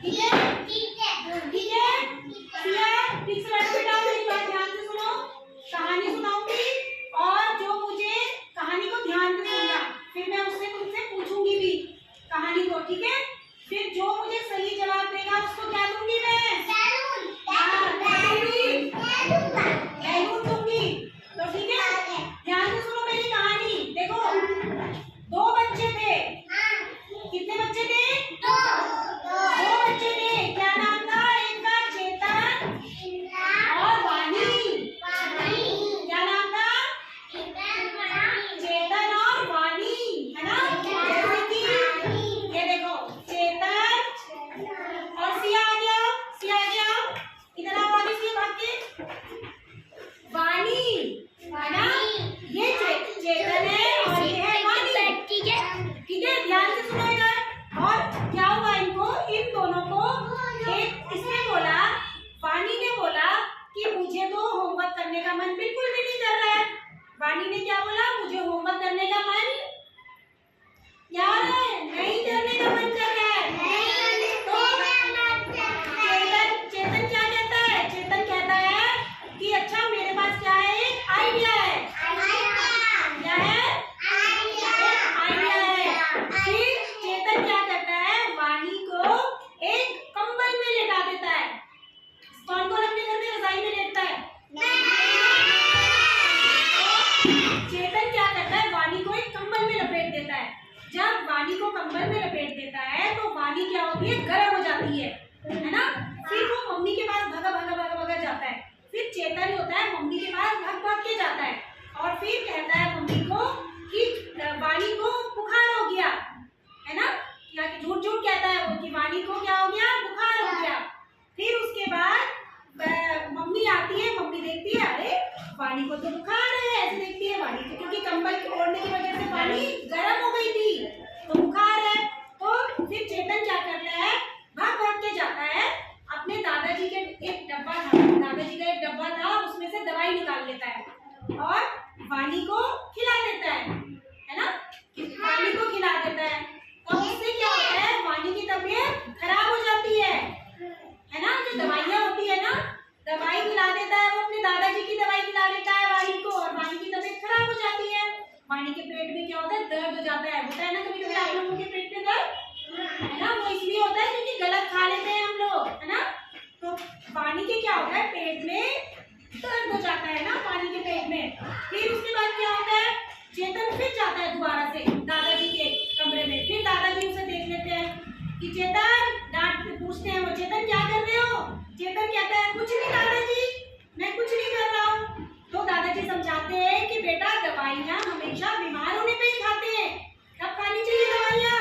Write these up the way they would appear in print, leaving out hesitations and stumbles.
ठीक है ठीक है ठीक है। ठीक से बैठो बेटा, मेरी बात ध्यान से सुनो। कहानी सुनाऊंगी और जो मुझे कहानी को ध्यान से सुनना, फिर मैं उससे तुमसे पूछूंगी भी कहानी को, ठीक है। फिर जो मुझे सही जवाब देगा उसको क्या दूंगी मैं? बैलून दूंगी। तो ठीक है, ध्यान से सुनो मेरी कहानी। देखो, दो बच्चे थे। कितने बच्चे थे? दो बच्चे थे। क्या नाम था एक का? चेतन और वानी। क्या नाम था? चेतन और वानी, है ना। जैसे कि ये देखो, चेतन और सिया आ गया, सिया आ गया, इधर आओ, वानी से भाग के। वानी, है ना, ये चेतन है और ये है वानी, ठीक है। ध्यान से सुनो इधर। और क्या हुआ इनको, इन दोनों को, एक इसने बोला, वानी ने बोला कि मुझे तो होमवर्क करने का मन बिल्कुल भी नहीं कर रहा है। वानी ने क्या बोला? मुझे होमवर्क करने का मन क्या है? नहीं करने का मन कर रहा है। तो चेतन क्या कहता है? चेतन कहता है कि अच्छा मेरे पास क्या है, एक आइडिया है। क्या है? आइडिया है। फिर चेतन क्या करता है? वानी को एक कंबल में लेटा देता है। कौन कौन अपने घर में रजाई में लेटता है? चेतन क्या करता है? वानी को एक कंबल में लपेट देता है। जब वानी को कंबल में लपेट देता है तो वानी क्या होती है? गर्म हो जाती है ना। फिर वो मम्मी के पास भागा भागा भागा भागा जाता है। फिर चेतन होता है मम्मी के पास भाग भाग के जाता है और फिर कहता है मम्मी को कि वानी को बुखार हो गया, है ना। या झूठ झूठ कहता है वो कि वानी को क्या हो गया? बुखार हो गया। फिर उसके बाद मम्मी आती है, मम्मी देखती है, अरे वानी को तो बुखार है। ऐसे देखती है वानी को, क्योंकि कंबल ओढ़ने की वजह से वानी गर्म हो गई थी, तो बुखार है। तो फिर चेतन क्या करता है? भाग भाग के जाता है अपने दादाजी के, एक डब्बा था, दादाजी का एक डब्बा था, उसमें से दवाई निकाल लेता है और वानी को खिला देता है ना। वानी को खिला देता है। तो उससे क्या होता है? वानी की तबीयत खराब हो जाती है ना। जो दवाइयाँ होती है ना, दवाई खिला देता है वो, अपने दादाजी की दवाई खिला देता है वानी को, और वानी की तबीयत खराब हो जाती है। वानी के पेट में क्या होता है? दर्द हो जाता है। होता है ना कभी कभी आप लोगों के पेट में दर्द, है ना। वो इसलिए होता है क्योंकि गलत खा लेते हैं हम लोग, है ना। तो वानी के क्या होता है? पेट में दर्द हो जाता है ना, वानी के पेट में। फिर उसके बाद क्या होता है? चेतन फिर जाता है दोबारा से दादाजी के कमरे में। फिर दादाजी उसे देख लेते हैं कि चेतन, डांट पूछते हैं वो, चेतन क्या कर रहे हो? चेतन कहता है कुछ नहीं दादाजी, मैं कुछ नहीं कर रहा हूँ। तो दादाजी समझाते हैं कि बेटा दवाइयाँ हमेशा बीमार होने पे ही खाते हैं। कब खानी चाहिए दवाइयाँ?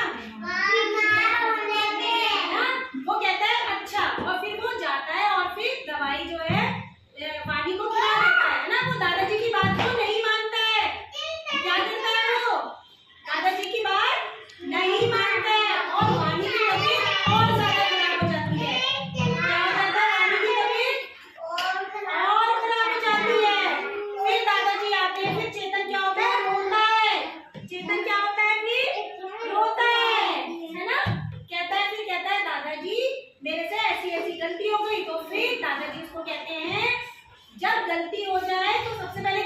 वो कहता है अच्छा, और फिर वो जाता है और फिर दवाई जो है वानी को खिला देता है ना। वो दादाजी की बात को नहीं मानता है। क्या करता है वो? दादाजी की बात नहीं मानता है और वानी की तबीयत और ज्यादा खराब हो जाती है। क्या हो जाता है? वानी की तबीयत और खराब हो जाती है। फिर दादाजी आते हैं। फिर चेतन क्या होता है? रोता है। चेतन क्या होता है? फिर रोता है ना। कहता है दादाजी मेरे से ऐसी ऐसी गलती हो गई। तो फिर दादाजी उसको कहते हैं, जब गलती हो जाए तो सबसे पहले